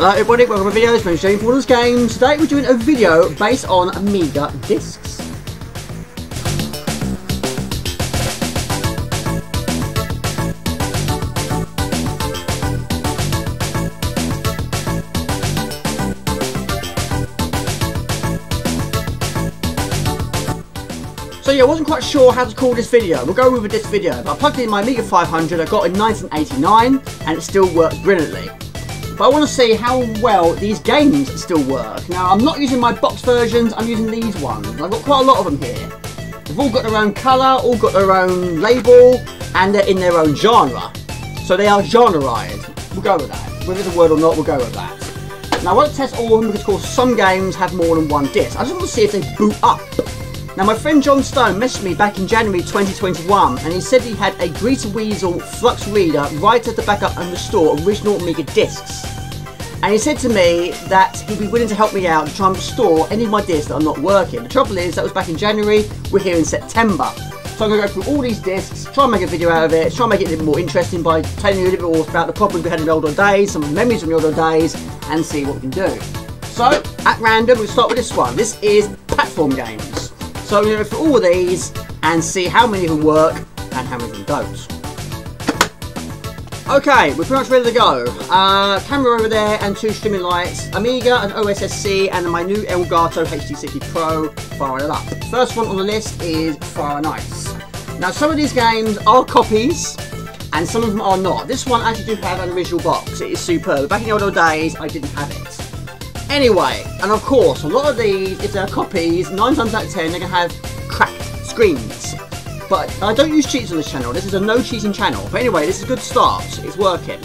Hello everybody, welcome to videos from MJG for Games. Today we're doing a video based on Amiga Disks. So yeah, I wasn't quite sure how to call this video. We'll go with this video, but I plugged in my Amiga 500 I got in 1989 and it still works brilliantly. But I want to see how well these games still work. Now, I'm not using my box versions, I'm using these ones. I've got quite a lot of them here. They've all got their own colour, all got their own label, and they're in their own genre. So they are genreized. We'll go with that. Whether it's a word or not, we'll go with that. Now, I won't test all of them because, of course, some games have more than one disc. I just want to see if they boot up. Now, my friend John Stone messaged me back in January 2021, and he said he had a Greater Weasel Flux reader right at the backup and restore original Amiga discs. And he said to me that he'd be willing to help me out to try and restore any of my discs that are not working. The trouble is, that was back in January, we're here in September. So I'm going to go through all these discs, try and make a video out of it, try and make it a little more interesting by telling you a little bit more about the problems we had in the older days, some of the memories from the older days, and see what we can do. So, at random, we'll start with this one. This is platform games. So I'm going to go through all of these and see how many of them work and how many of them don't. Okay, we're pretty much ready to go. Camera over there and two streaming lights, Amiga and OSSC, and my new Elgato HD60 Pro firing it up. First one on the list is Fire and Ice. Now some of these games are copies and some of them are not. This one actually do have an original box, it is superb. Back in the older days I didn't have it. Anyway, and of course, a lot of these, if they're copies, 9 times out of 10, they're going to have cracked screens. But I don't use cheats on this channel. This is a no cheating channel. But anyway, this is a good start. It's working.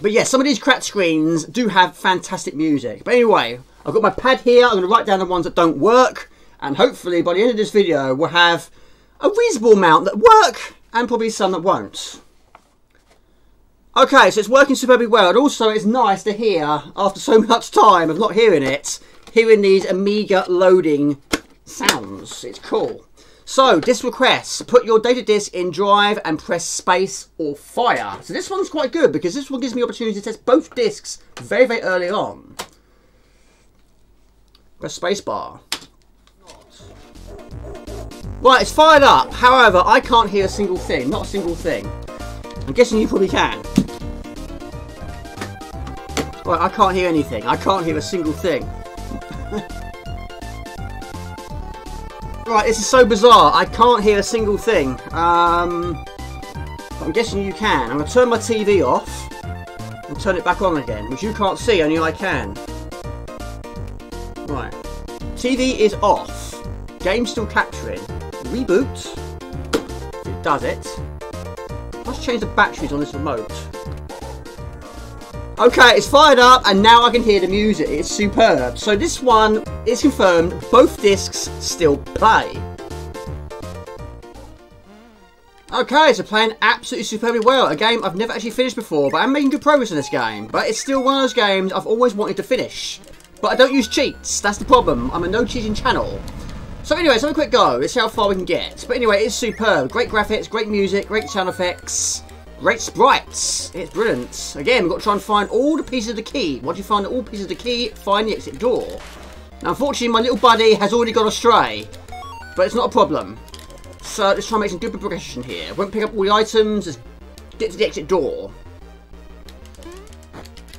But yeah, some of these cracked screens do have fantastic music. But anyway, I've got my pad here. I'm going to write down the ones that don't work. And hopefully, by the end of this video, we'll have a reasonable amount that work and probably some that won't. Okay, so it's working superbly well, and also it's nice to hear, after so much time of not hearing it, hearing these Amiga loading sounds. It's cool. So, disk requests. Put your data disk in drive and press space or fire. So this one's quite good because this one gives me the opportunity to test both disks very, very early on. Press space bar. Right, it's fired up. However, I can't hear a single thing. Not a single thing. I'm guessing you probably can. Right, I can't hear anything. I can't hear a single thing. Right, this is so bizarre. I can't hear a single thing. But I'm guessing you can. I'm going to turn my TV off and turn it back on again, which you can't see, only I can. Right. TV is off. Game still capturing. Reboot. If it does it. Let's change the batteries on this remote. Okay, it's fired up and now I can hear the music. It's superb. So this one is confirmed. Both discs still play. Okay, so playing absolutely superbly well. A game I've never actually finished before, but I'm making good progress in this game. But it's still one of those games I've always wanted to finish. But I don't use cheats. That's the problem. I'm a no cheating channel. So anyway, let's have a quick go. Let's see how far we can get. But anyway, it's superb. Great graphics, great music, great sound effects, great sprites. It's brilliant. Again, we've got to try and find all the pieces of the key. Once you find all pieces of the key, find the exit door. Now, unfortunately, my little buddy has already gone astray. But it's not a problem. So let's try and make some good progression here. Won't pick up all the items. Just get to the exit door.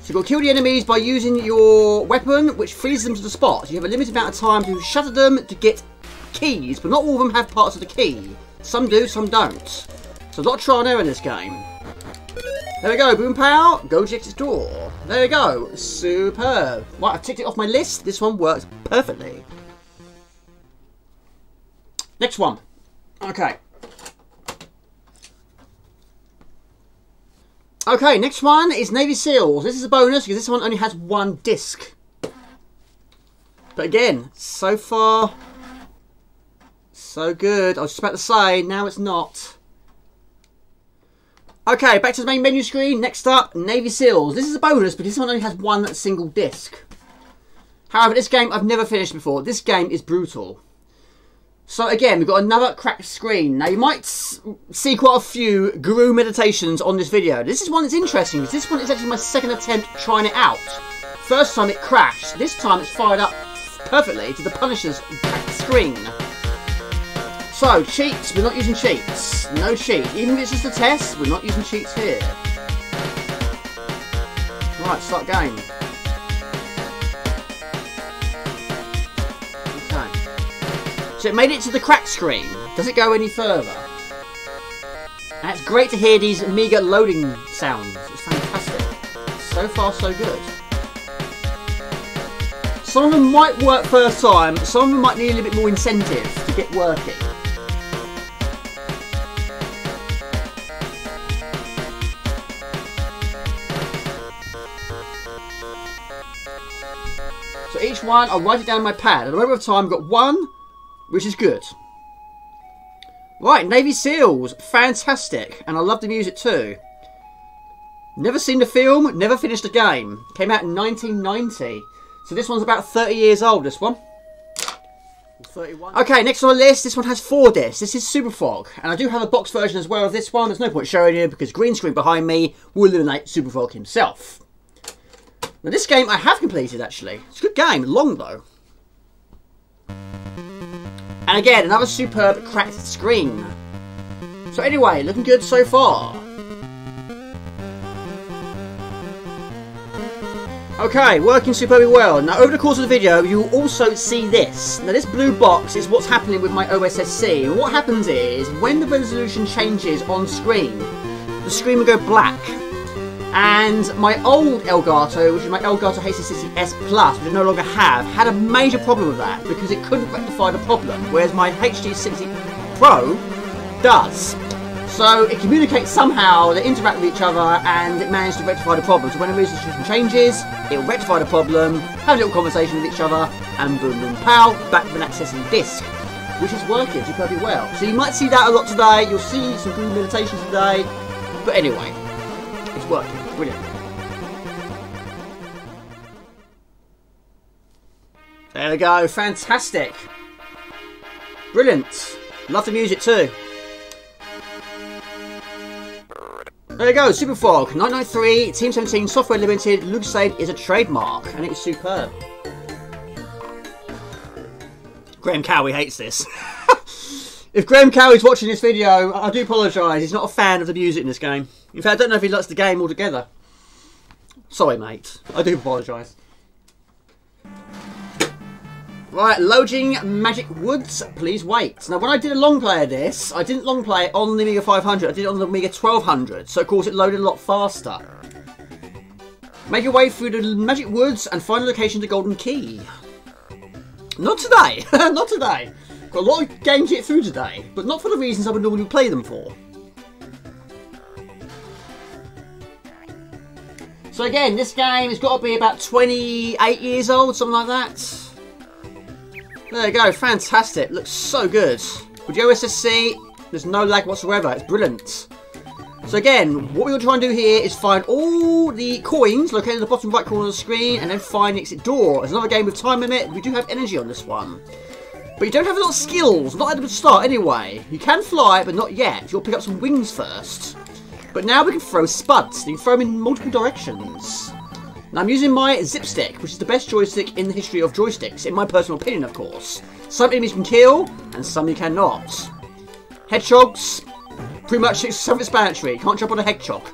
So you've got to kill the enemies by using your weapon, which freezes them to the spot. You have a limited amount of time to shatter them to get keys, but not all of them have parts of the key. Some do, some don't. So a lot of trial and error in this game. There we go, boom pow, go to the exit door. There we go, superb. Right, I've ticked it off my list. This one works perfectly. Next one. Okay. Okay, next one is Navy SEALs. This is a bonus because this one only has one disc. But again, so far, so good. I was just about to say, now it's not. Okay, back to the main menu screen. Next up, Navy SEALs. This is a bonus, but this one only has one single disc. However, this game I've never finished before. This game is brutal. So again, we've got another cracked screen. Now you might see quite a few guru meditations on this video. This is one that's interesting because this one is actually my second attempt trying it out. First time it crashed. This time it's fired up perfectly to the Punisher's cracked screen. So cheats, we're not using cheats. No cheat. Even if it's just a test, we're not using cheats here. Right, start game. So it made it to the cracked screen. Does it go any further? And it's great to hear these Amiga loading sounds. It's fantastic. So far, so good. Some of them might work first time. Some of them might need a little bit more incentive to get working. So each one, I'll write it down on my pad. At the moment of time, I've got one, which is good. Right, Navy SEALs. Fantastic. And I love the music too. Never seen the film, never finished the game. Came out in 1990. So this one's about 30 years old, this one. 31. Okay, next on the list, this one has 4 discs. This is Super Frog. And I do have a box version as well of this one. There's no point showing you because green screen behind me will eliminate Super Frog himself. Now this game I have completed actually. It's a good game, long though. And again, another superb cracked screen. So anyway, looking good so far. Okay, working superbly well. Now over the course of the video, you will also see this. Now this blue box is what's happening with my OSSC. And what happens is, when the resolution changes on screen, the screen will go black. And my old Elgato, which is my Elgato HD60S Plus, which I no longer have, had a major problem with that because it couldn't rectify the problem, whereas my HD60 Pro does. So it communicates somehow, they interact with each other, and it managed to rectify the problem. So when the resolution changes, it will rectify the problem, have a little conversation with each other, and boom, boom, pow, back with an accessing disc, which is working superbly well. So you might see that a lot today. You'll see some good meditations today, but anyway, it's working. Brilliant. There we go. Fantastic. Brilliant. Love the music too. There you go. Super Frog 993 Team 17 Software Limited. LucasAid is a trademark, and it is superb. Graham Cowie hates this. If Graham Cowie's watching this video, I do apologise. He's not a fan of the music in this game. In fact, I don't know if he likes the game altogether. Sorry, mate. I do apologise. Right, loading Magic Woods. Please wait. Now, when I did a long play of this, I didn't long play it on the Amiga 500. I did it on the Amiga 1200. So, of course, it loaded a lot faster. Make your way through the Magic Woods and find the location of the Golden Key. Not today. Not today. Got a lot of games to get through today, but not for the reasons I would normally play them for. So again, this game has got to be about 28 years old, something like that. There you go, fantastic. Looks so good. With the OSSC, there's no lag whatsoever. It's brilliant. So again, what we're going to try and do here is find all the coins located in the bottom right corner of the screen and then find the exit door. There's another game with time limit. We do have energy on this one. But you don't have a lot of skills, not at the start anyway. You can fly, but not yet. You'll pick up some wings first. But now we can throw spuds. You can throw them in multiple directions. Now I'm using my Zip Stick, which is the best joystick in the history of joysticks, in my personal opinion, of course. Some enemies you can kill, and some you cannot. Hedgehogs, pretty much self-explanatory. You can't jump on a hedgehog.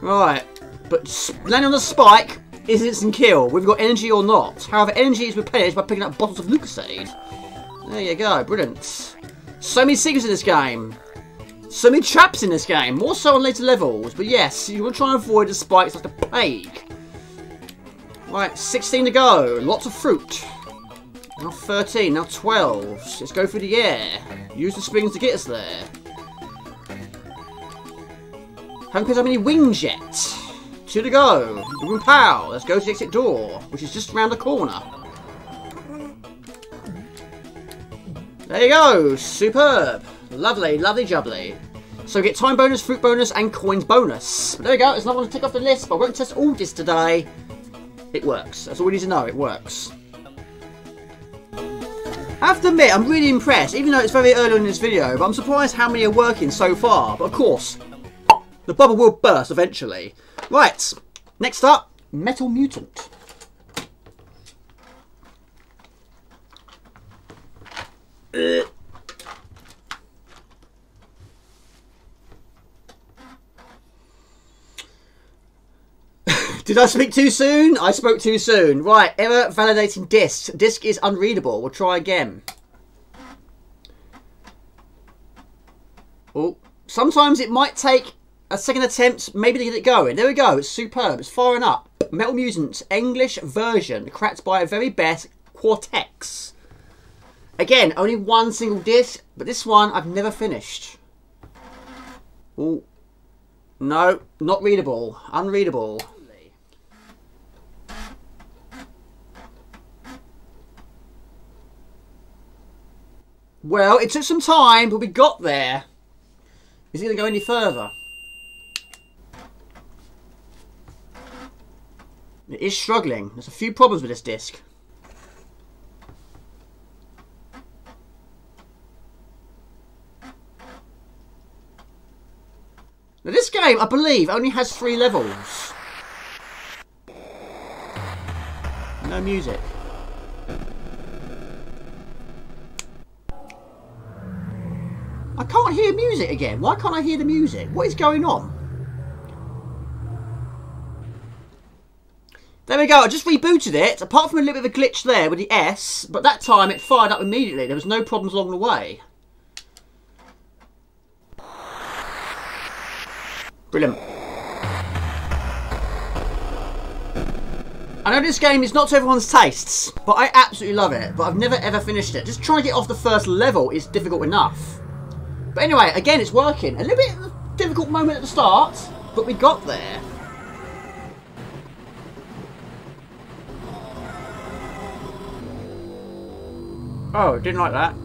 Right, but landing on the spike is instant kill, whether you've got energy or not. However, energy is replenished by picking up bottles of LucasAid. There you go, brilliant. So many secrets in this game. So many traps in this game, more so on later levels. But yes, you want to try and avoid the spikes like a plague. Right, 16 to go. Lots of fruit. Now 13, now 12. Let's go through the air. Use the springs to get us there. Haven't picked up any wings yet. 2 to go. Boom, pow. Let's go to the exit door, which is just around the corner. There you go. Superb. Lovely, lovely jubbly. So we get time bonus, fruit bonus, and coins bonus. But there we go. There's another one to tick off the list, but I won't test all this today. It works. That's all we need to know. It works. I have to admit, I'm really impressed, even though it's very early in this video, but I'm surprised how many are working so far. But of course, the bubble will burst eventually. Right, next up, Metal Mutant. Did I speak too soon? I spoke too soon. Right, error validating disk. Disk is unreadable. We'll try again. Oh, sometimes it might take a second attempt maybe to get it going. There we go. It's superb. It's firing up. Metal Mutant English version cracked by a very best Outtakes. Again, only one single disc, but this one I've never finished. Oh, no, not readable. Unreadable. Well, it took some time, but we got there. Is it going to go any further? It is struggling. There's a few problems with this disc. Now this game, I believe, only has 3 levels. No music. I can't hear music again. Why can't I hear the music? What is going on? There we go. I just rebooted it. Apart from a little bit of a glitch there with the S, but that time it fired up immediately. There was no problems along the way. Brilliant. I know this game is not to everyone's tastes, but I absolutely love it. But I've never ever finished it. Just trying to get off the first level is difficult enough. But anyway, again, it's working. A little bit of a difficult moment at the start, but we got there. Oh, didn't like that.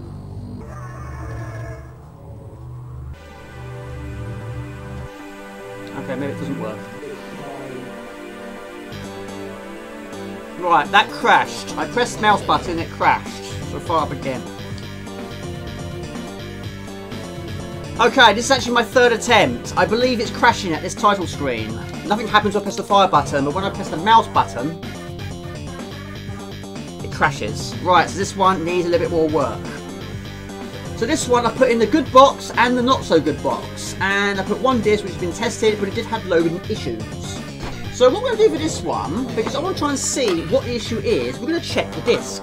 Okay, maybe it doesn't work. Right, that crashed. I pressed the mouse button, it crashed. So fire up again. Okay, this is actually my 3rd attempt. I believe it's crashing at this title screen. Nothing happens when I press the fire button, but when I press the mouse button, it crashes. Right, so this one needs a little bit more work. So this one I put in the good box and the not so good box. And I put one disc which has been tested, but it did have loading issues. So what we're going to do for this one, because I want to try and see what the issue is, we're going to check the disc.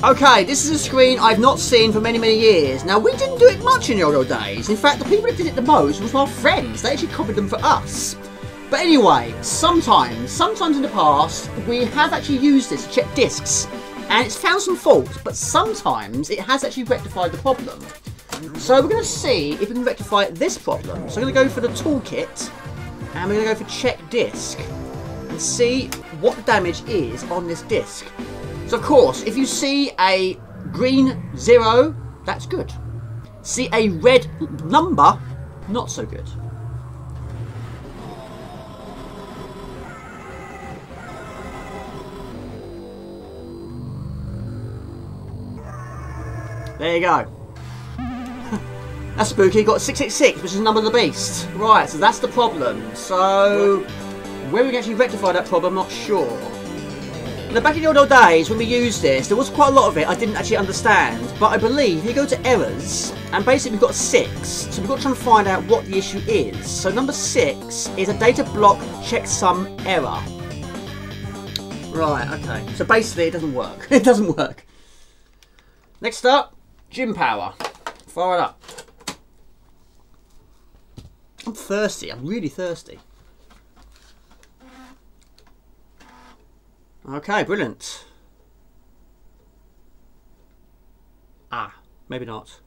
Okay, this is a screen I've not seen for many, many years. Now, we didn't do it much in the old days. In fact, the people that did it the most was our friends. They actually copied them for us. But anyway, sometimes in the past, we have actually used this to check discs. And it's found some faults, but sometimes it has actually rectified the problem. So we're going to see if we can rectify this problem. So we're going to go for the toolkit, and we're going to go for check disc, and see what the damage is on this disc. So of course, if you see a green 0, that's good. See a red number, not so good. There you go. That's spooky. Got 666, which is the number of the beast. Right, so that's the problem. So, where we can actually rectify that problem, I'm not sure. Now, back in the old days, when we used this, there was quite a lot of it I didn't actually understand. But I believe if you go to errors, and basically we've got 6, so we've got to try and find out what the issue is. So number 6 is a data block checksum error. Right, okay. So basically it doesn't work. It doesn't work. Next up, gym power. Fire it up. I'm thirsty. I'm really thirsty. Okay, brilliant. Ah, maybe not.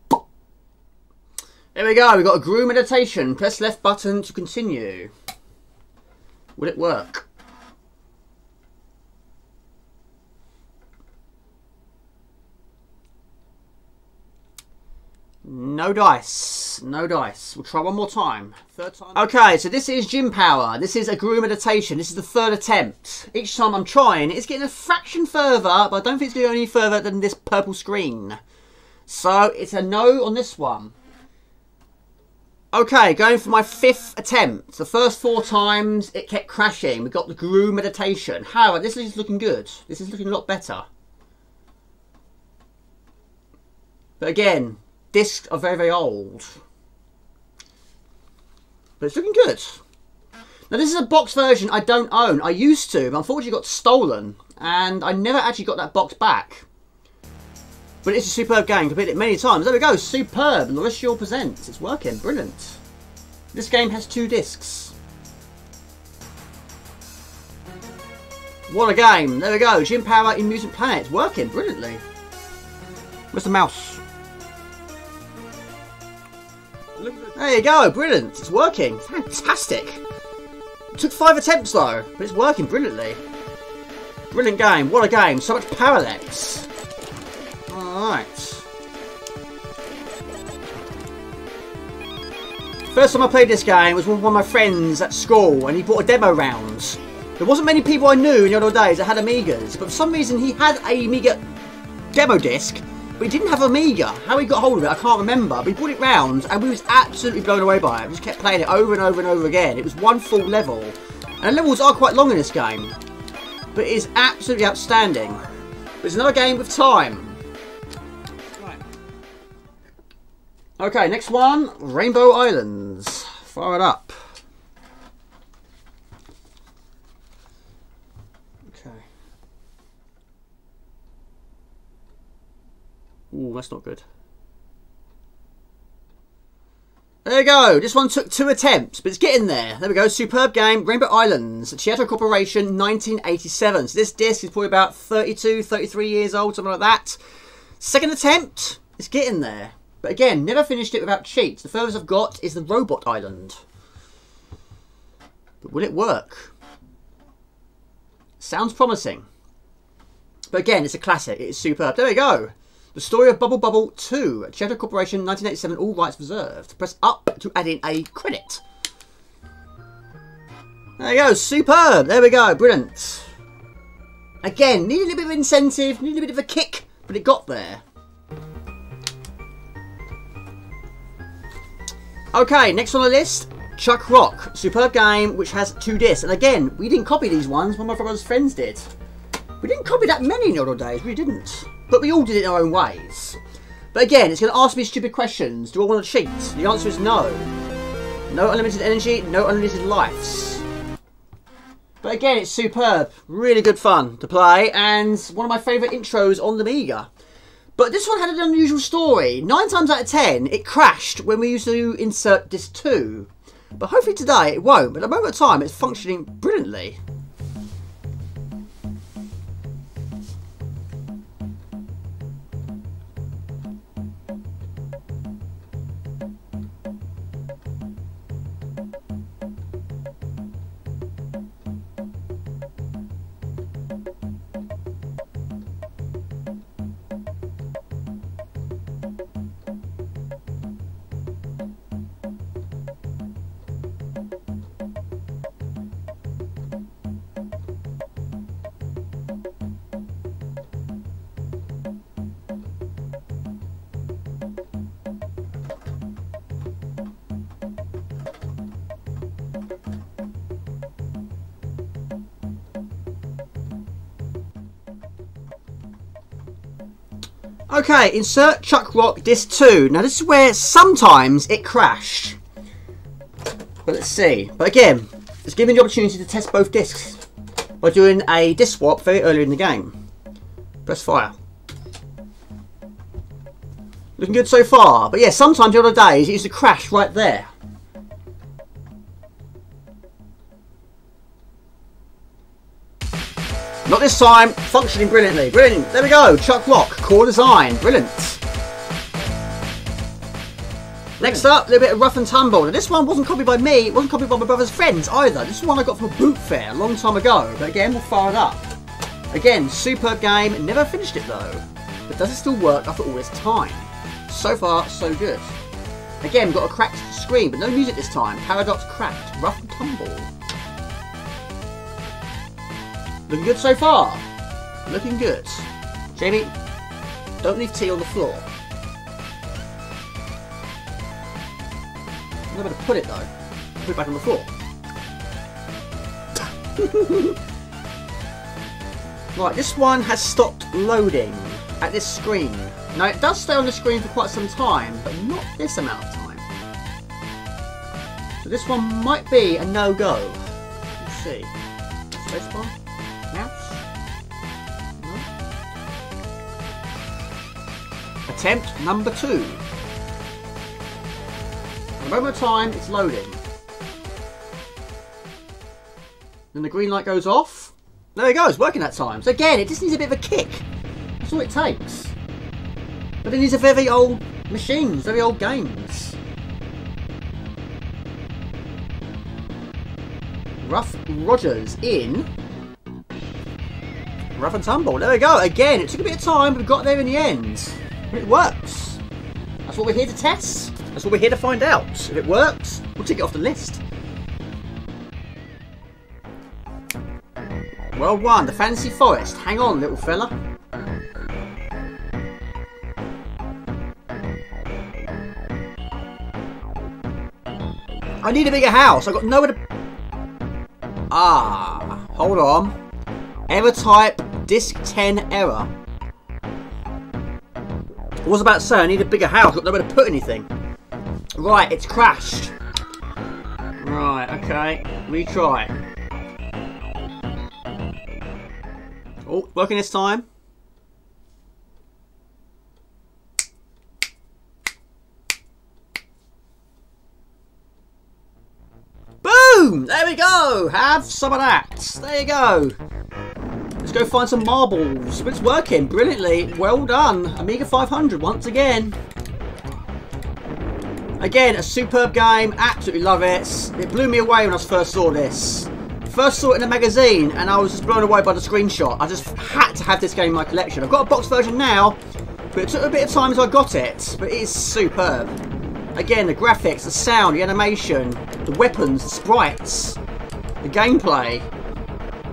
There we go. We've got a guru meditation. Press left button to continue. Will it work? No dice. No dice. We'll try one more time. Third time. Okay, so this is Gym Power. This is a Guru Meditation. This is the third attempt. Each time I'm trying, it's getting a fraction further, but I don't think it's going to go any further than this purple screen. So, it's a no on this one. Okay, going for my 5th attempt. The first 4 times, it kept crashing. We got the Guru Meditation. However, this is looking good. This is looking a lot better. But again, discs are very, very old. But it's looking good. Now, this is a box version I don't own. I used to, but unfortunately got stolen. And I never actually got that box back. But it's a superb game. Completed it many times. There we go. Superb. Mauricio presents. It's working. Brilliant. This game has 2 discs. What a game. There we go. Gym Power in Mutant Planet. It's working brilliantly. Where's the mouse? There you go. Brilliant. It's working. Fantastic. It took 5 attempts though. But it's working brilliantly. Brilliant game. What a game. So much parallax. Alright. First time I played this game was with one of my friends at school and he brought a demo round. There wasn't many people I knew in the old days that had Amigas, but for some reason he had a Amiga demo disc, but he didn't have Amiga. How he got hold of it I can't remember, but he brought it round and we was absolutely blown away by it. We just kept playing it over and over and over again. It was one full level. And the levels are quite long in this game, but it is absolutely outstanding. But it's another game with time. Okay, next one, Rainbow Islands. Fire it up. Okay. Ooh, that's not good. There you go. This one took 2 attempts, but it's getting there. There we go. Superb game. Rainbow Islands. Theatre Corporation, 1987. So this disc is probably about 32, 33 years old, something like that. Second attempt. It's getting there. But again, never finished it without cheats. The furthest I've got is the Robot Island. But will it work? Sounds promising. But again, it's a classic. It is superb. There we go. The Story of Bubble Bubble 2. Theatre Corporation, 1987. All rights reserved. Press up to add in a credit. There you go. Superb. There we go. Brilliant. Again, needed a little bit of incentive. Needed a bit of a kick. But it got there. Okay, next on the list, Chuck Rock. Superb game, which has 2 discs. And again, we didn't copy these ones, one of my brother's friends did. We didn't copy that many in the old days, we didn't. But we all did it in our own ways. But again, it's going to ask me stupid questions. Do I want to cheat? The answer is no. No unlimited energy, no unlimited lives. But again, it's superb. Really good fun to play, and one of my favourite intros on the Amiga. But this one had an unusual story. 9 times out of 10, it crashed when we used to insert disc 2. But hopefully today it won't. But at the moment of time, it's functioning brilliantly. Okay, insert Chuck Rock disc 2. Now this is where sometimes it crashed. But let's see. But again, it's giving the opportunity to test both discs by doing a disc swap very early in the game. Press fire. Looking good so far. But yeah, sometimes the other days it used to crash right there. Not this time, functioning brilliantly. Brilliant. There we go. Chuck Rock, core design. Brilliant. Next up, a little bit of Rough and Tumble. Now this one wasn't copied by me, it wasn't copied by my brother's friends either. This is one I got from a boot fair a long time ago. But again, we'll fire it up. Again, superb game. Never finished it though. But does it still work after all this time? So far, so good. Again, we've got a cracked screen, but no music this time. Paradox cracked. Rough and tumble. Looking good so far. Looking good. Jamie, don't leave tea on the floor. I'm not going to put it though. Put it back on the floor. Right, this one has stopped loading at this screen. Now it does stay on the screen for quite some time, but not this amount of time. So this one might be a no-go. Let's see. Spacebar? Mouse? No. Attempt number 2. At a moment of time, it's loading. Then the green light goes off. There we go, it's working that time. So again, it just needs a bit of a kick. That's all it takes. But then these are very old machines, very old games. Rough Rogers in Rough and Tumble. There we go. Again, it took a bit of time, but we got there in the end. But it works. That's what we're here to test. That's what we're here to find out. If it works, we'll take it off the list. Well won, the Fantasy Forest. Hang on, little fella. I need a bigger house. I've got nowhere to... Ah, hold on. Error type, disk 10 error. I was about to say I need a bigger house. I've got nowhere to put anything. Right, it's crashed. Right, okay. Retry. Oh, working this time. Boom! There we go! Have some of that. There you go. Let's go find some marbles. But it's working brilliantly. Well done. Amiga 500 once again. Again, a superb game. Absolutely love it. It blew me away when I first saw this. First saw it in a magazine and I was just blown away by the screenshot. I just had to have this game in my collection. I've got a box version now, but it took a bit of time as I got it. But it is superb. Again, the graphics, the sound, the animation, the weapons, the sprites, the gameplay.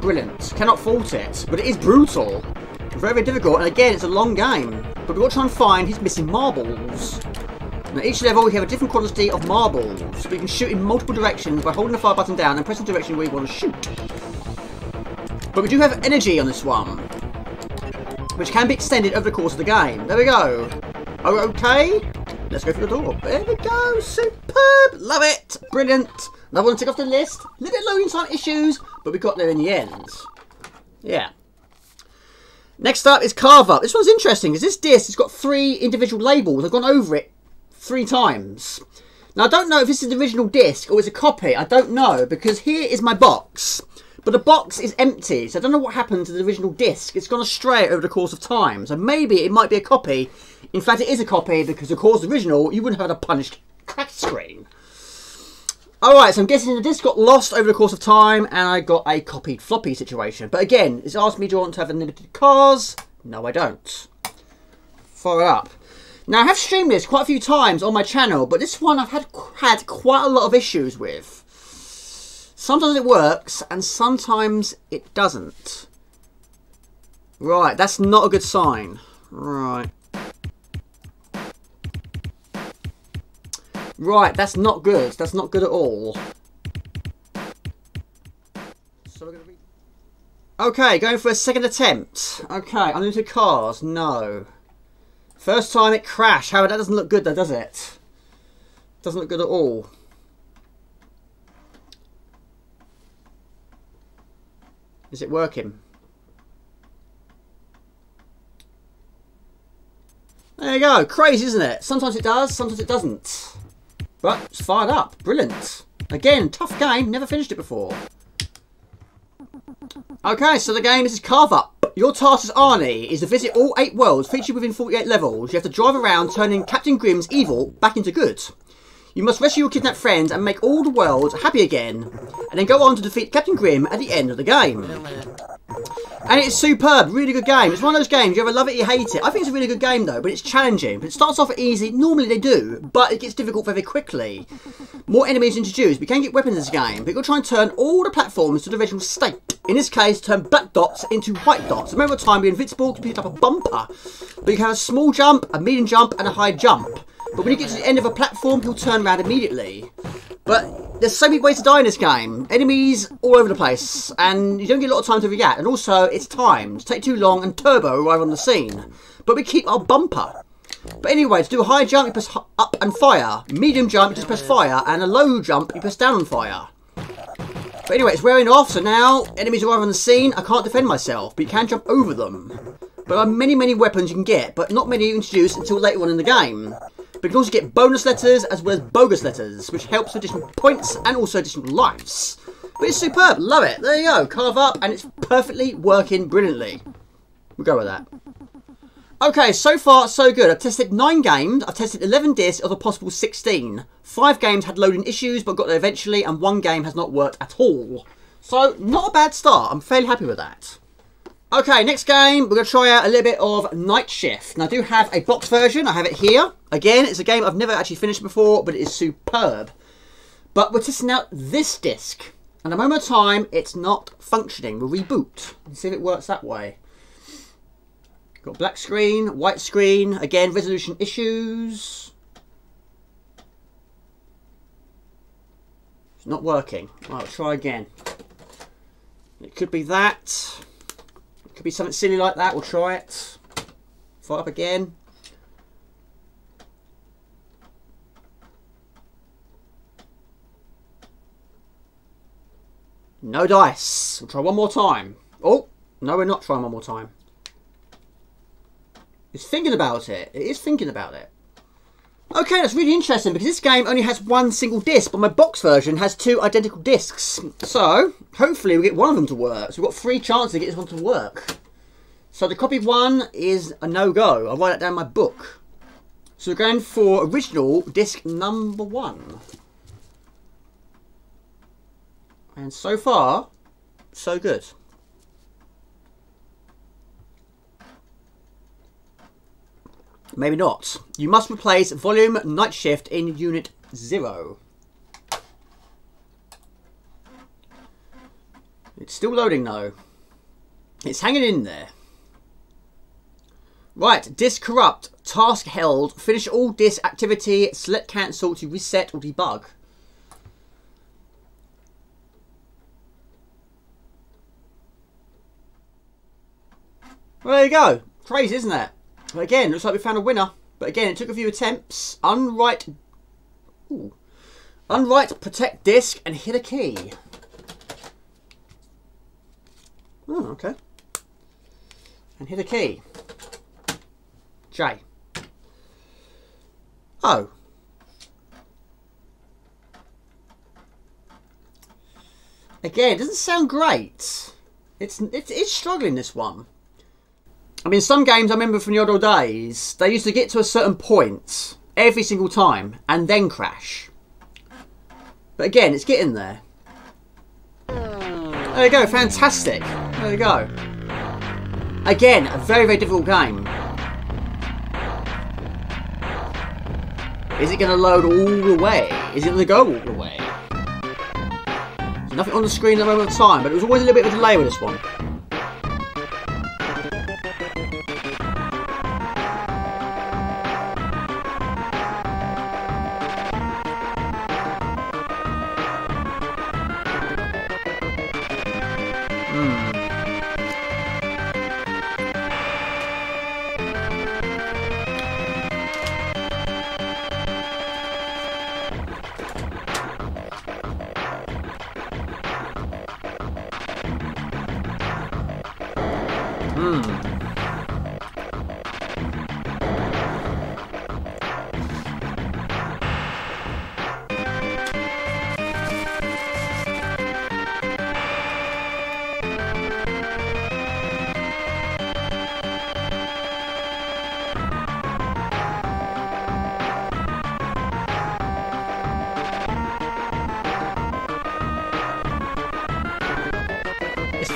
Brilliant. Cannot fault it. But it is brutal. Very, very difficult. And again, it's a long game. But we've got to try and find his missing marbles. Now each level we have a different quantity of marbles, so we can shoot in multiple directions by holding the fire button down and pressing the direction we want to shoot. But we do have energy on this one, which can be extended over the course of the game. There we go. Oh, okay. Let's go through the door. There we go. Superb. Love it. Brilliant. Another one to tick off the list. A little bit loading time issues, but we got there in the end. Yeah. Next up is Carve Up. This one's interesting because this disc has got 3 individual labels. I've gone over it 3 times. Now I don't know if this is the original disc or it's a copy. I don't know because here is my box, but the box is empty, so I don't know what happened to the original disc. It's gone astray over the course of time, so maybe it might be a copy. In fact, it is a copy because of course the original you wouldn't have had a punished cracked screen. Alright, so I'm guessing the disc got lost over the course of time and I got a copied floppy situation. But again, it's asked me, do I want to have unlimited cars? No, I don't. Fire it up. Now, I have streamed this quite a few times on my channel, but this one I've had quite a lot of issues with. Sometimes it works, and sometimes it doesn't. Right, that's not a good sign. Right. Right, that's not good. That's not good at all. So we're gonna okay, going for a second attempt. Okay, unlimited cars. No. First time it crashed. However, that doesn't look good though, does it? Doesn't look good at all. Is it working? There you go. Crazy, isn't it? Sometimes it does, sometimes it doesn't. But it's fired up. Brilliant. Again, tough game. Never finished it before. Okay, so the game is Carve Up. Your task as Arnie is to visit all 8 worlds featured within 48 levels. You have to drive around turning Captain Grimm's evil back into good. You must rescue your kidnapped friends and make all the worlds happy again. And then go on to defeat Captain Grimm at the end of the game. And it's superb, really good game. It's one of those games, you either love it or you hate it. I think it's a really good game though, but it's challenging. But it starts off easy, normally they do, but it gets difficult very quickly. More enemies introduced, we can get weapons in this game, but you've got to try and turn all the platforms to the original state. In this case, turn black dots into white dots. Remember the time you're invincible, you pick up a bumper. But you can have a small jump, a medium jump, and a high jump. But when you get to the end of a platform, he'll turn around immediately. But there's so many ways to die in this game. Enemies all over the place, and you don't get a lot of time to react. And also, it's timed. Take too long, and Turbo arrive on the scene. But we keep our bumper. But anyway, to do a high jump, you press up and fire. Medium jump, you just press fire. And a low jump, you press down and fire. But anyway, it's wearing off, so now enemies arrive on the scene. I can't defend myself, but you can jump over them. But there are many weapons you can get, but not many introduced until later on in the game. But you can also get bonus letters as well as bogus letters, which helps with additional points and also additional lives. But it's superb, love it. There you go, carve up, and it's perfectly working brilliantly. We'll go with that. Okay, so far so good. I've tested 9 games, I've tested 11 discs of a possible 16. 5 games had loading issues but got there eventually, and 1 game has not worked at all. So, not a bad start, I'm fairly happy with that. Okay, next game, we're going to try out a little bit of Night Shift. Now, I do have a box version. I have it here. Again, it's a game I've never actually finished before, but it is superb. But we're testing out this disc. And at the moment of time, it's not functioning. We'll reboot and see if it works that way. Got black screen, white screen. Again, resolution issues. It's not working. Right, I'll try again. It could be that. Could be something silly like that. We'll try it. Fire up again. No dice. We'll try one more time. Oh, no, we're not trying one more time. It's thinking about it. It is thinking about it. Okay, that's really interesting because this game only has 1 single disc, but my box version has 2 identical discs. So, hopefully we get one of them to work. So we've got 3 chances to get this one to work. So the copy 1 is a no-go. I'll write that down in my book. So we're going for original disc number 1. And so far, so good. Maybe not. You must replace volume Night Shift in unit 0. It's still loading though. It's hanging in there. Right, disk corrupt. Task held. Finish all disk activity. Select cancel to reset or debug. Well, there you go. Crazy, isn't it? But again, looks like we found a winner. But again, it took a few attempts. Unwrite, protect disk, and hit a key. Oh, okay. And hit a key. J. Oh. Again, it doesn't sound great. It's struggling, this one. I mean, some games I remember from the old days, they used to get to a certain point every single time and then crash. But again, it's getting there. There you go, fantastic. There you go. Again, a very difficult game. Is it going to load all the way? Is it going to go all the way? There's nothing on the screen at the moment of time, but there was always a little bit of a delay with this one.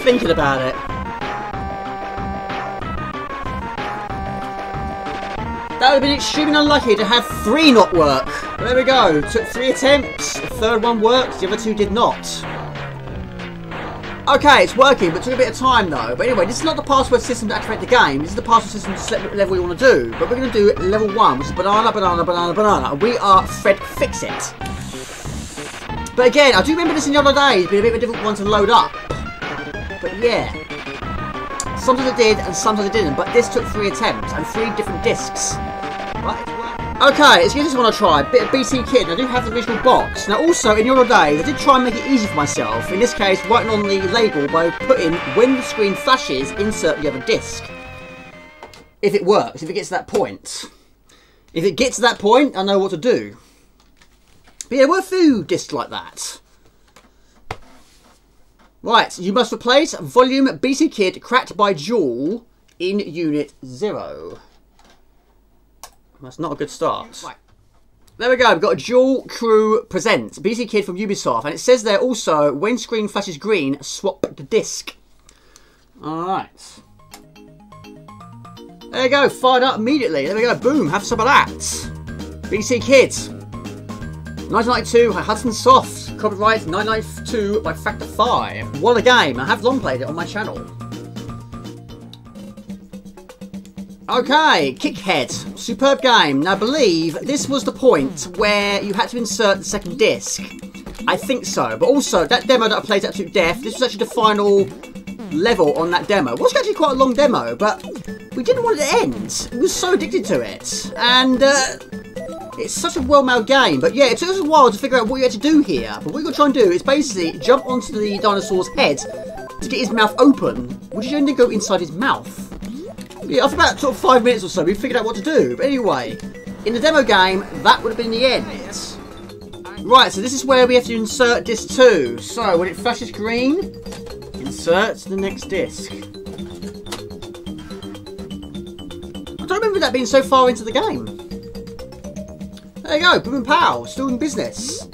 Thinking about it. That would have been extremely unlucky to have 3 not work. But there we go. Took 3 attempts. The third one worked. The other 2 did not. Okay, it's working, but took a bit of time though. But anyway, this is not the password system to activate the game. This is the password system to select what level we want to do. But we're going to do level 1, which is banana, banana, banana, banana. And we are Fred Fix-It. But again, I do remember this in the other days. It's been a bit of a difficult one to load up. But yeah. Sometimes it did and sometimes it didn't. But this took 3 attempts and 3 different discs. Right. Okay, let's give this one a try. Bit of BT Kid. I do have the original box. Now also, in the other days, I did try and make it easy for myself. In this case, writing on the label by putting, when the screen flashes, insert the other disc. If it works, if it gets to that point. If it gets to that point, I know what to do. But yeah, there were a few discs like that. Right, you must replace volume BT Kid cracked by Jewel in Unit 0. That's not a good start. Right. There we go, we've got a Dual Crew Presents, BT Kid from Ubisoft, and it says there also, when screen flashes green, swap the disc. Alright. There you go, fired up immediately. There we go, boom, have some of that. BT Kid. 1992, Hudson Soft. Copyright 1992 by Factor 5. What a game, I have long played it on my channel. Okay, Kickhead. Superb game. Now, I believe this was the point where you had to insert the second disc. I think so. But also, that demo that I played to absolute death, this was actually the final level on that demo. It was actually quite a long demo, but we didn't want it to end. We were so addicted to it. And it's such a well-made game. But yeah, it took us a while to figure out what you had to do here. But what you're going to try and do is basically jump onto the dinosaur's head to get his mouth open, which is only go inside his mouth. Yeah, after about sort of 5 minutes or so, we figured out what to do. But anyway, in the demo game, that would have been the end. Right, so this is where we have to insert disc 2. So, when it flashes green, insert the next disc. I don't remember that being so far into the game. There you go, boom and pow, still in business.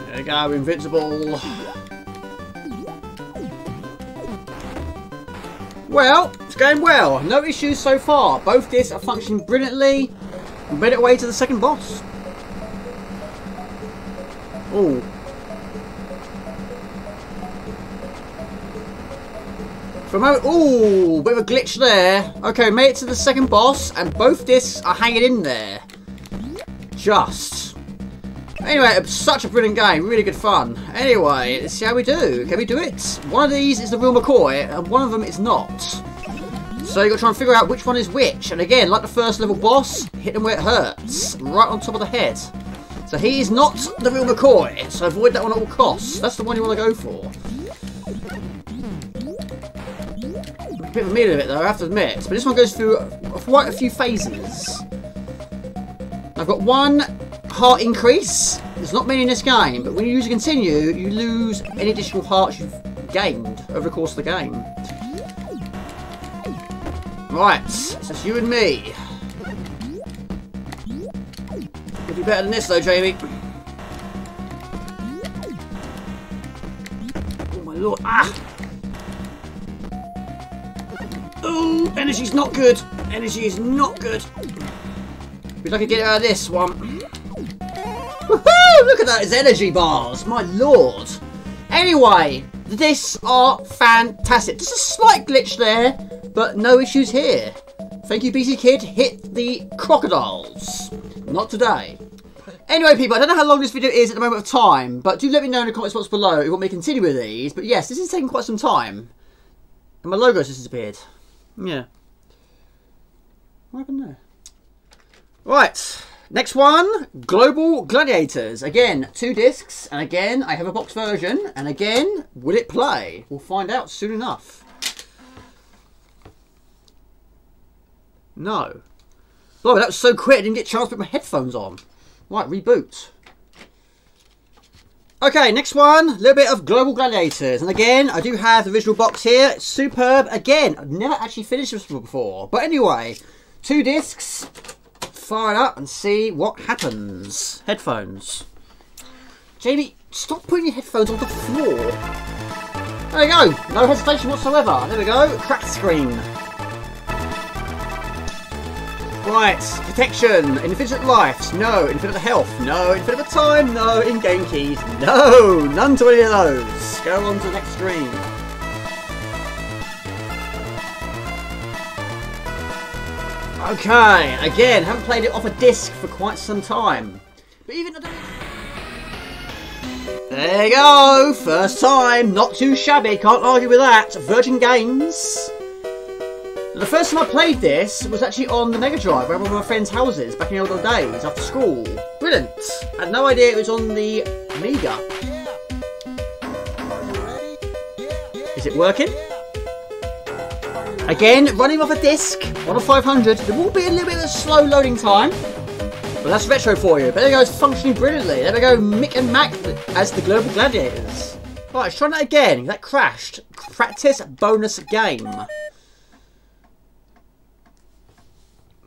There you go, invincible. Well, it's going well. No issues so far. Both discs are functioning brilliantly. We made it away to the second boss. Oh. Ooh, bit of a glitch there. Okay, made it to the second boss, and both discs are hanging in there. Just. Anyway, it was such a brilliant game. Really good fun. Anyway, let's see how we do. Can we do it? One of these is the real McCoy, and one of them is not. So you've got to try and figure out which one is which. And again, like the first level boss, hit them where it hurts. Right on top of the head. So he is not the real McCoy, so avoid that one at all costs. That's the one you want to go for. A bit of a meal of it though, I have to admit. But this one goes through quite a few phases. I've got one heart increase. There's not many in this game, but when you use a continue, you lose any additional hearts you've gained over the course of the game. Right, so it's you and me. Could be better than this though, Jamie. Oh my lord, ah! Oh, energy's not good. Energy is not good. We'd like to get out of this one. Woohoo! Look at those energy bars, my lord. Anyway, the discs are fantastic. Just a slight glitch there, but no issues here. Thank you, BT Kid. Hit the crocodiles. Not today. Anyway, people, I don't know how long this video is at the moment of time, but do let me know in the comments box below if you want me to continue with these. But yes, this is taking quite some time. And my logo's just disappeared. Yeah. What happened there? Right. Next one, Global Gladiators. Again, 2 discs, and again, I have a box version, and again, will it play? We'll find out soon enough. No. Oh, that was so quick, I didn't get a chance to put my headphones on. Right, reboot. Okay, next one, a little bit of Global Gladiators. And again, I do have the original box here. It's superb. Again, I've never actually finished this before. But anyway, 2 discs. Fire it up and see what happens. Headphones. Jamie, stop putting your headphones on the floor. There we go. No hesitation whatsoever. There we go. Cracked screen. Right. Protection. Infinite lives. No. Infinite health. No. Infinite time. No. In-game keys. No. None to any of those. Go on to the next screen. Okay. Again, haven't played it off a disc for quite some time. But even... There you go, first time, not too shabby, can't argue with that. Virgin Games. The first time I played this was actually on the Mega Drive, at one of my friends' houses back in the old days after school. Brilliant. I had no idea it was on the Amiga. Is it working? Again, running off a disc on a 500. There will be a little bit of a slow loading time. Well, that's retro for you. But there we go, it's functioning brilliantly. There we go, Mick and Mac as the Global Gladiators. Right, let's try that again. That crashed. Practice bonus game.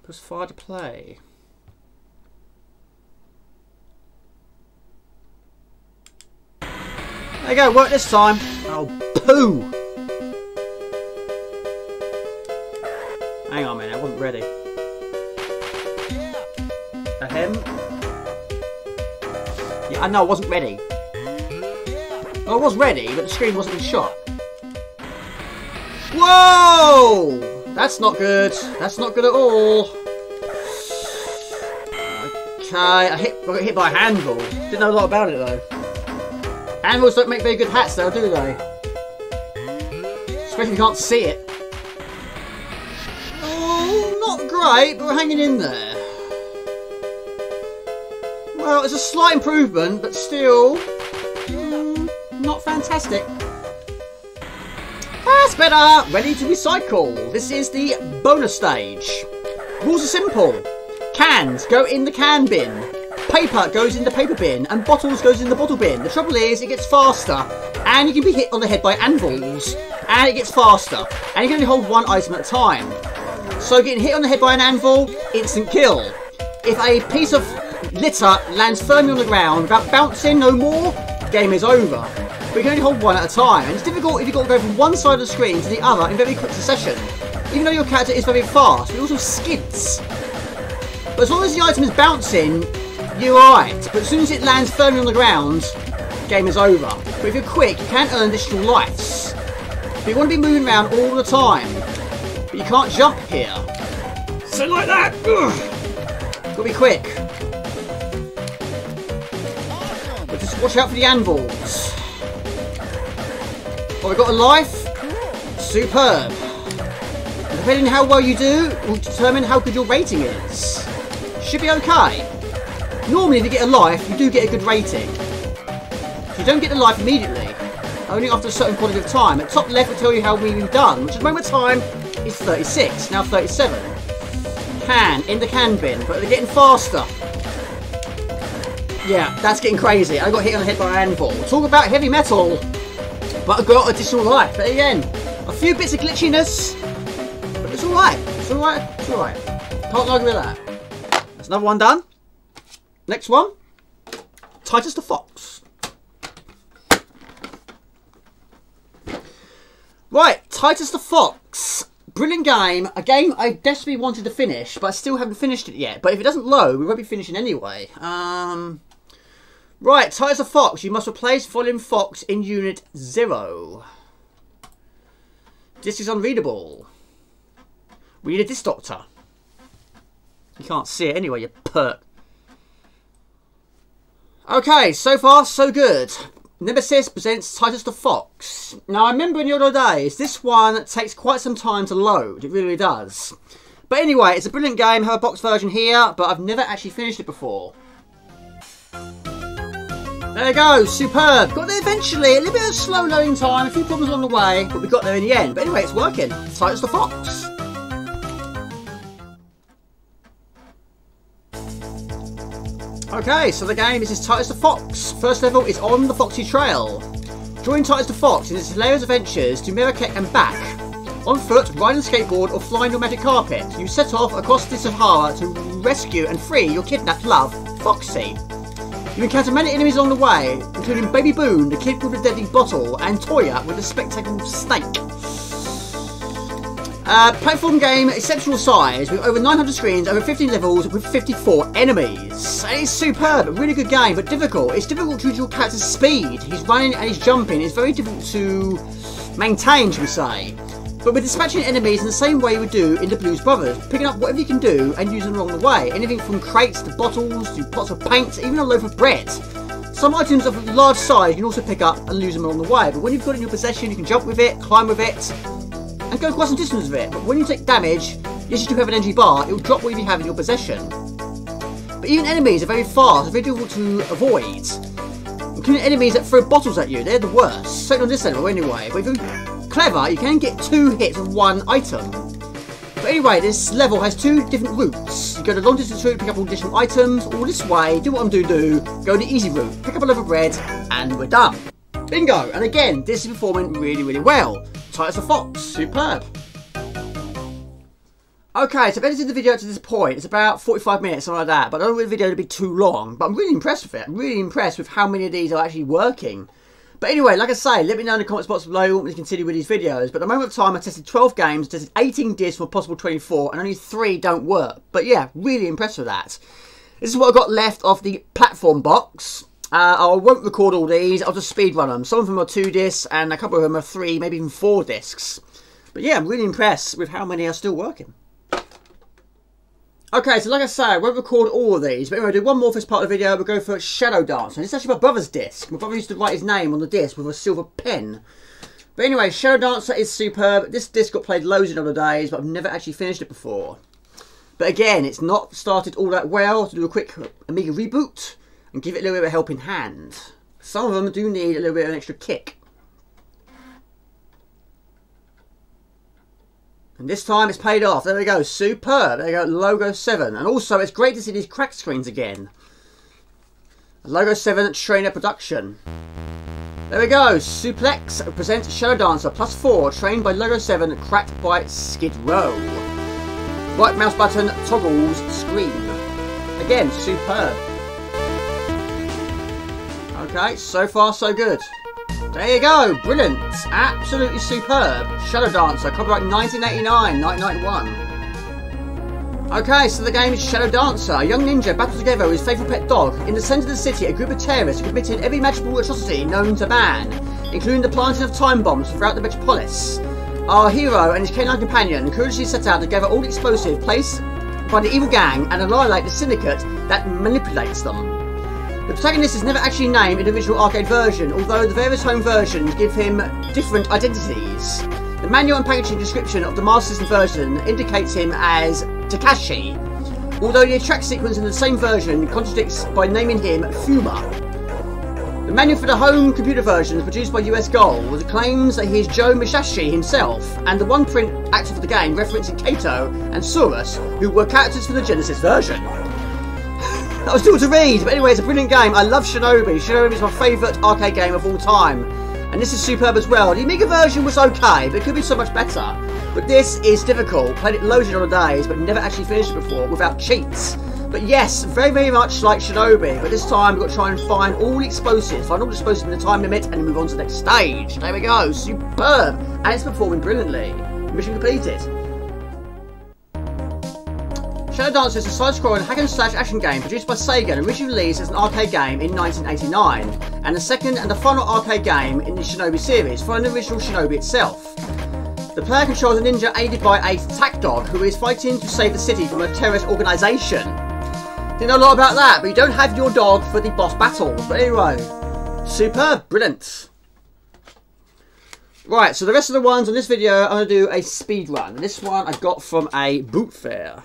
Press fire to play. There you go, work this time. Oh, poo. Hang on a minute, I wasn't ready. Ahem. Yeah, I know I wasn't ready. Well, I was ready, but the screen wasn't in shot. Whoa! That's not good. That's not good at all. Okay, I got hit by a handle. Didn't know a lot about it though. Handles don't make very good hats though, do they? Especially if you can't see it. Oh, not great, but we're hanging in there. Well, it's a slight improvement, but still not fantastic. That's better! Ready to recycle. This is the bonus stage. Rules are simple. Cans go in the can bin. Paper goes in the paper bin. And bottles goes in the bottle bin. The trouble is, it gets faster. And you can be hit on the head by anvils. And it gets faster. And you can only hold one item at a time. So getting hit on the head by an anvil, instant kill. If a piece of litter lands firmly on the ground without bouncing no more, game is over. But you can only hold one at a time, and it's difficult if you've got to go from one side of the screen to the other in very quick succession. Even though your character is very fast, it also skids. But as long as the item is bouncing, you're alright. But as soon as it lands firmly on the ground, game is over. But if you're quick, you can earn additional lives. But you want to be moving around all the time. But you can't jump here. So like that. Ugh. Gotta be quick. But just watch out for the anvils. Oh, we got a life. Superb. And depending on how well you do, will determine how good your rating is. Should be okay. Normally, if you get a life, you do get a good rating. You don't get the life immediately, only after a certain quantity of time. At top left will tell you how well you've done, which at the moment of time is 36, now 37. Can in the can bin, but they're getting faster. Yeah, that's getting crazy. I got hit on the head by an anvil. Talk about heavy metal. But I got additional life. But again, a few bits of glitchiness, but it's alright. It's alright. It's alright. Can't argue with that. That's another one done. Next one. Titus the Fox. Right, Titus the Fox. Brilliant game. A game I desperately wanted to finish, but I still haven't finished it yet. But if it doesn't load, we won't be finishing anyway. Right, Titus the Fox. You must replace volume Fox in Unit 0. This is unreadable. We need a disc doctor. You can't see it anyway, you perk. Okay, so far so good. Nemesis presents Titus the Fox. Now I remember in the old days, this one takes quite some time to load. It really does. But anyway, it's a brilliant game. I have a box version here, but I've never actually finished it before. There you go, superb. Got there eventually, a little bit of slow loading time, a few problems along the way, but we got there in the end. But anyway, it's working. Titus the Fox. Okay, so the game is Titus the Fox. First level is on the Foxy Trail. Join Titus the Fox in his hilarious adventures to Marrakech and back. On foot, riding a skateboard or flying your magic carpet, you set off across the Sahara to rescue and free your kidnapped love, Foxy. You encounter many enemies along the way, including Baby Boone, the kid with the deadly bottle, and Toya with the spectacle snake. Platform game, exceptional size, with over 900 screens, over 15 levels, with 54 enemies. And it's superb, a really good game, but difficult. It's difficult to use your character's speed. He's running and he's jumping. It's very difficult to maintain, shall we say. But we're dispatching enemies in the same way we do in the Blues Brothers, picking up whatever you can do and using them along the way. Anything from crates to bottles to pots of paint, even a loaf of bread. Some items of a large size you can also pick up and lose them along the way, but when you've got it in your possession, you can jump with it, climb with it, and go quite some distance with it. But when you take damage, yes, you do have an energy bar, it will drop what you have in your possession. But even enemies are very fast, very difficult to avoid. Including enemies that throw bottles at you, they're the worst. Certainly on this level anyway. But if you're clever, you can get 2 hits with 1 item. But anyway, this level has 2 different routes. You go the long distance route, pick up all additional items, or this way, do what I'm do, go the easy route, pick up a loaf of bread, and we're done. Bingo! And again, this is performing really, really well. Tight as a fox, superb. Okay, so I've edited the video to this point. It's about 45 minutes, something like that. But I don't want the video to be too long. But I'm really impressed with it. I'm really impressed with how many of these are actually working. But anyway, like I say, let me know in the comment box below what you want me to continue with these videos. But at the moment of time, I tested 12 games, tested 18 discs from a possible 24, and only 3 don't work. But yeah, really impressed with that. This is what I've got left of the platform box. I won't record all these, I'll just speedrun them. Some of them are 2 discs, and a couple of them are 3, maybe even 4 discs. But yeah, I'm really impressed with how many are still working. Okay, so like I say, I won't record all of these, but anyway, I'll do one more for this part of the video. We'll go for Shadow Dance. And this is actually my brother's disc. My brother used to write his name on the disc with a silver pen. But anyway, Shadow Dancer is superb. This disc got played loads in other days, but I've never actually finished it before. But again, it's not started all that well. To do a quick Amiga reboot and give it a little bit of a helping hand. Some of them do need a little bit of an extra kick. And this time it's paid off. There we go, superb. There we go, Logo 7. And also it's great to see these cracked screens again. Logo 7 Trainer Production. There we go, Suplex presents Shadow Dancer +4, trained by Logo 7, cracked by Skid Row. Right mouse button toggles screen. Again, superb. Okay, so far so good. There you go, brilliant, absolutely superb. Shadow Dancer, copyright 1989, 1991. Okay, so the game is Shadow Dancer. A young ninja battles together with his faithful pet dog. In the centre of the city, a group of terrorists have committed every imaginable atrocity known to man, including the planting of time bombs throughout the metropolis. Our hero and his canine companion courageously set out to gather all the explosives placed by the evil gang and annihilate the syndicate that manipulates them. The protagonist is never actually named in the original arcade version, although the various home versions give him different identities. The manual and packaging description of the Master System version indicates him as Takashi, although the track sequence in the same version contradicts by naming him Fuma. The manual for the home computer version, produced by US Gold, claims that he is Joe Musashi himself, and the one-print actor for the game referencing Kato and Saurus, who were characters for the Genesis version. That was difficult to read, but anyway, it's a brilliant game. I love Shinobi. Shinobi is my favourite arcade game of all time. And this is superb as well. The Amiga version was okay, but it could be so much better. But this is difficult. Played it loads of other days, but never actually finished it before without cheats. But yes, very, very much like Shinobi. But this time we've got to try and find all the explosives. Find all the explosives in the time limit and then move on to the next stage. There we go. Superb. And it's performing brilliantly. Mission completed. Shadow Dancer is a side-scrolling hack-and-slash action game produced by Sega and originally released as an arcade game in 1989, and the second and the final arcade game in the Shinobi series, following the original Shinobi itself. The player controls a ninja aided by a attack dog who is fighting to save the city from a terrorist organisation. Didn't know a lot about that, but you don't have your dog for the boss battles. But anyway, superb, brilliant. Right, so the rest of the ones on this video, I'm going to do a speed run. And this one I got from a boot fair.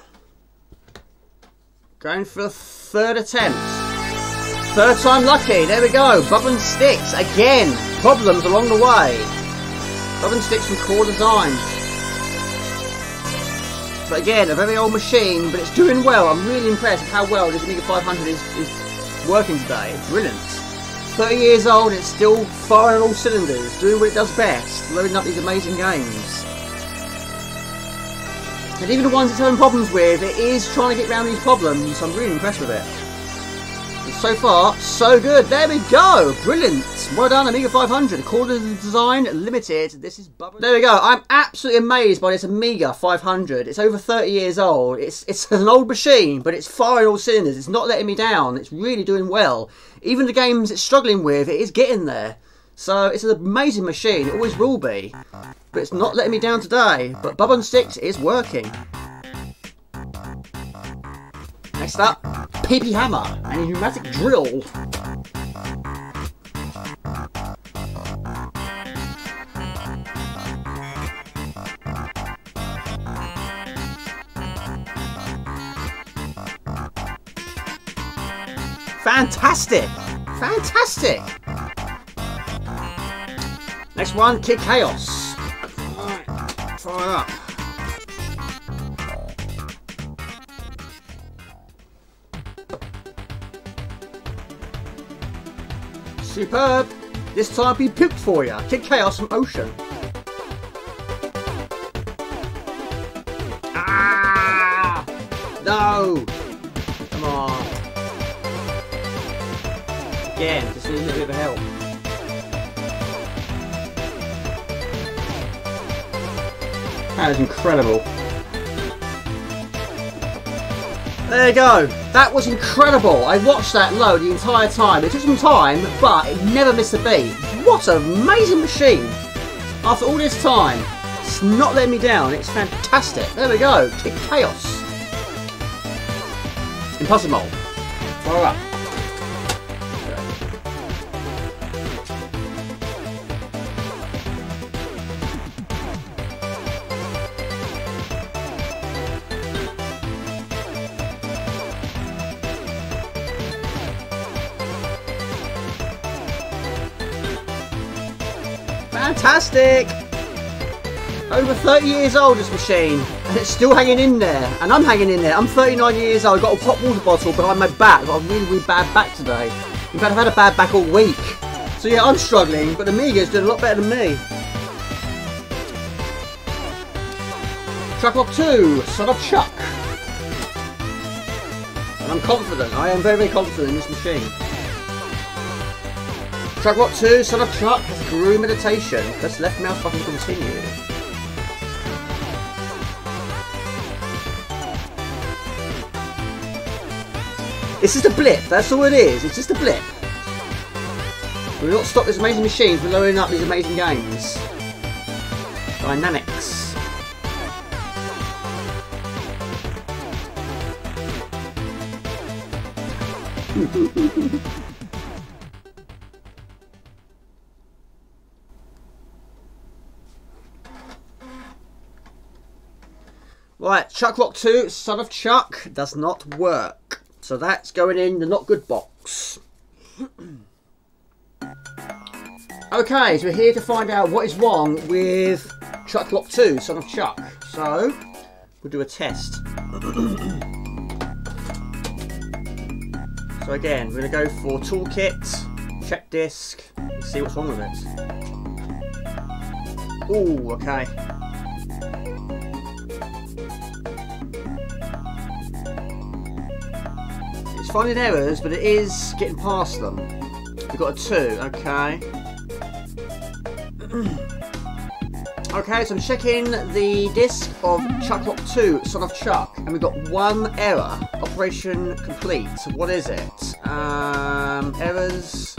Going for a 3rd attempt. 3rd time lucky. There we go. Bubble and Sticks. Again, problems along the way. Bubble and Sticks from Core Design. But again, a very old machine, but it's doing well. I'm really impressed with how well this Amiga 500 is working today. It's brilliant. 30 years old, it's still firing on all cylinders, doing what it does best, loading up these amazing games. And even the ones it's having problems with, it is trying to get around these problems, so I'm really impressed with it. So far, so good. There we go. Brilliant. Well done, Amiga 500. According to design, limited. This is Bubba. There we go. I'm absolutely amazed by this Amiga 500. It's over 30 years old. It's an old machine, but it's firing all cylinders. It's not letting me down. It's really doing well. Even the games it's struggling with, it is getting there. So it's an amazing machine. It always will be. But it's not letting me down today. But Bubba on Sticks is working. Next up, PP Hammer and a pneumatic drill. Fantastic! Fantastic! Next one, Kid Chaos. Alright, fire it up. Superb! This time he puked for you. Kid Chaos from Ocean. Ah! No! Come on. Again, just needs a little bit of help. That is incredible. There you go. That was incredible. I watched that load the entire time. It took some time, but it never missed a beat. What an amazing machine. After all this time, it's not letting me down. It's fantastic. There we go. Kick Chaos. Impossible. Fire up. Fantastic! Over 30 years old, this machine, and it's still hanging in there, and I'm hanging in there. I'm 39 years old, I've got a hot water bottle behind my back. I've got a really, really bad back today. In fact, I've had a bad back all week. So yeah, I'm struggling, but the Amiga's doing a lot better than me. Chuck Rock 2, Son of Chuck. And I'm confident, I am very, very confident in this machine. Chuck Rock 2, Son of Chuck has Guru Meditation. Press left mouse button to continue. It's just a blip, that's all it is. It's just a blip. We will not stop this amazing machine from loading up these amazing games. Dynamics. Right, Chuck Rock 2, Son of Chuck, does not work. So that's going in the not good box. Okay, so we're here to find out what is wrong with Chuck Rock 2, Son of Chuck. So, we'll do a test. So again, we're going to go for Toolkit, check disk, and see what's wrong with it. Ooh, okay. It's finding errors, but it is getting past them. We've got a 2, okay. Okay, so I'm checking the disk of Chuck Rock 2, Son of Chuck, and we've got 1 error. Operation complete. So what is it? Errors.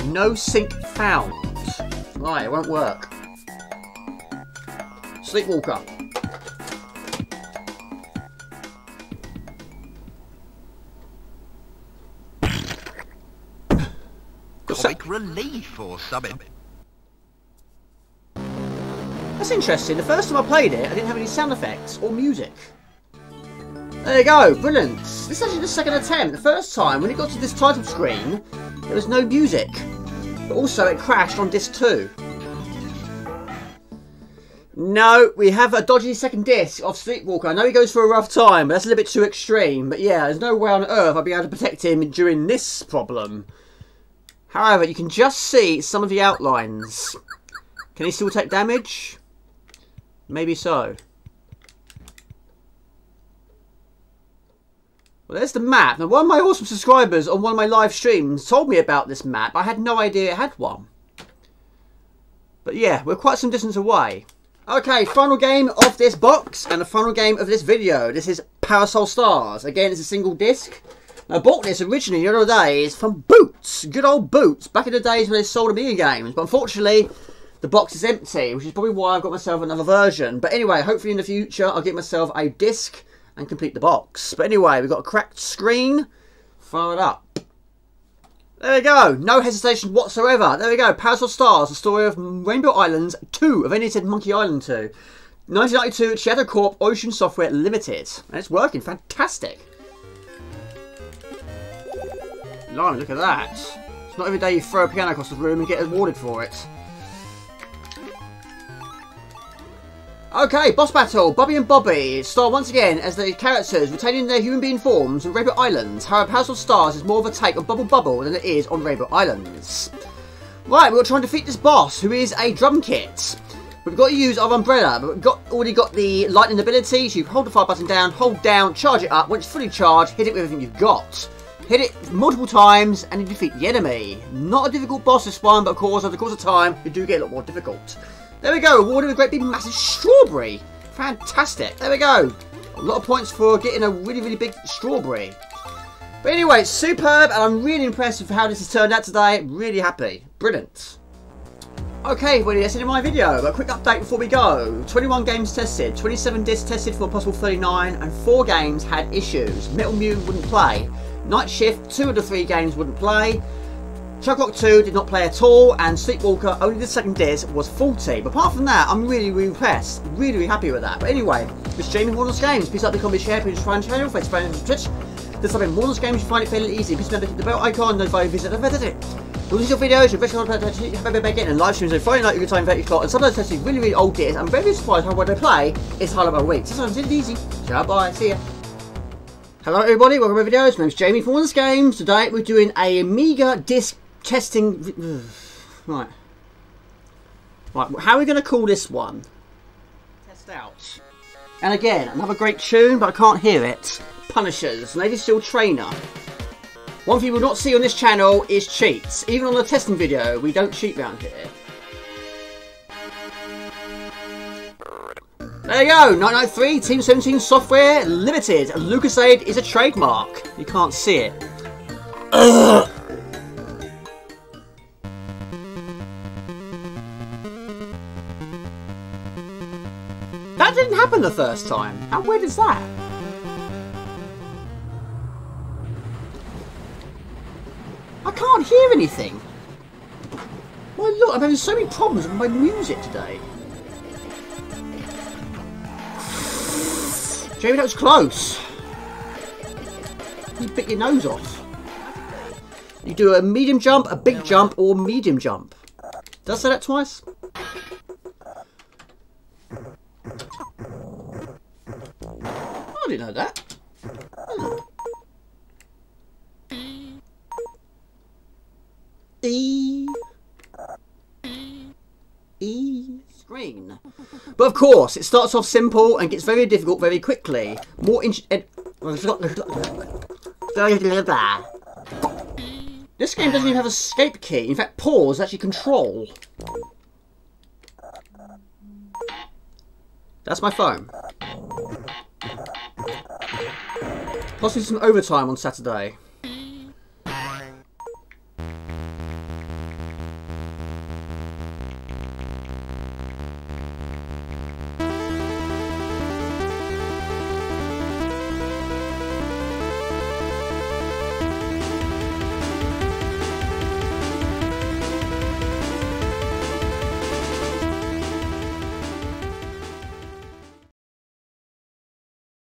No sync found. Right, it won't work. Sleepwalker. Comic relief or something. That's interesting. The first time I played it, I didn't have any sound effects or music. There you go. Brilliant. This is actually the second attempt. The first time, when it got to this title screen, there was no music. But also, it crashed on disc 2. No, we have a dodgy second disc of Sleepwalker. I know he goes for a rough time, but that's a little bit too extreme. But yeah, there's no way on earth I'll be able to protect him during this problem. However, you can just see some of the outlines. Can he still take damage? Maybe so. Well, there's the map. Now, one of my awesome subscribers on one of my live streams told me about this map. I had no idea it had one. But yeah, we're quite some distance away. Okay, final game of this box and the final game of this video. This is Parasol Stars. Again, it's a single disc. Now, I bought this originally the other days from Boots. Good old Boots. Back in the days when they sold Amiga games. But unfortunately, the box is empty, which is probably why I've got myself another version. But anyway, hopefully in the future, I'll get myself a disc and complete the box. But anyway, we've got a cracked screen. Fire it up. There we go. No hesitation whatsoever. There we go. Parasol Stars, the story of Rainbow Islands 2. I've only said Monkey Island 2. 1992, Shadow Corp Ocean Software Limited. And it's working. Fantastic. Blimey, look at that. It's not every day you throw a piano across the room and get awarded for it. Okay, boss battle. Bobby and Bobby star once again as the characters retaining their human being forms on Rainbow Islands. However, Parasol Stars is more of a take on Bubble Bubble than it is on Rainbow Islands. Right, we're trying to defeat this boss, who is a drum kit. We've got to use our umbrella, but we've already got the lightning ability. So you hold the fire button down, hold down, charge it up. When it's fully charged, hit it with everything you've got. Hit it multiple times and you defeat the enemy. Not a difficult boss this one, but of course, over the course of time, it do get a lot more difficult. There we go, awarded with a great big massive strawberry. Fantastic. There we go. A lot of points for getting a really, really big strawberry. But anyway, it's superb, and I'm really impressed with how this has turned out today. Really happy. Brilliant. Okay, well, that's it in my video. But a quick update before we go. 21 games tested, 27 discs tested for a possible 39, and 4 games had issues. Metal Mutant wouldn't play. Night Shift, 2 of the 3 games wouldn't play. Chuck Rock 2 did not play at all, and Sleepwalker, only the second disc, was faulty. But apart from that, I'm really, really impressed. Really, really happy with that. But anyway, this is Jamie Warner's Games. Please like, comment, share, please find the channel, Facebook, and Twitch. There's something Warner's Games, you find it fairly easy. Please remember to hit the bell icon, notify you visit all these videos, your have a bacon and live streams on Friday night, your time, 30 o'clock, and sometimes testing really, really old discs. I'm very surprised how when I play, it's hard about a week. Sometimes it's easy. Ciao, bye, see ya. Hello everybody, welcome to my videos. My name's Jamie from Warner's Games. Today we're doing a Amiga disc testing. Right, how are we going to call this one? Test out. And again, another great tune, but I can't hear it. Punishers, Navy SEAL Trainer. One thing you will not see on this channel is cheats. Even on the testing video, we don't cheat around here. There you go, 993 Team 17 Software Limited. LucasAid is a trademark. You can't see it. Ugh. That didn't happen the first time. How weird is that? I can't hear anything. Well, look, I'm having so many problems with my music today. Jamie, that was close. You bit your nose off. You do a medium jump, a big jump, or medium jump. Did I say that twice? I didn't know that. Screen. But of course, it starts off simple and gets very difficult very quickly. This game doesn't even have a escape key. In fact, pause is actually control. That's my phone. Possibly some overtime on Saturday.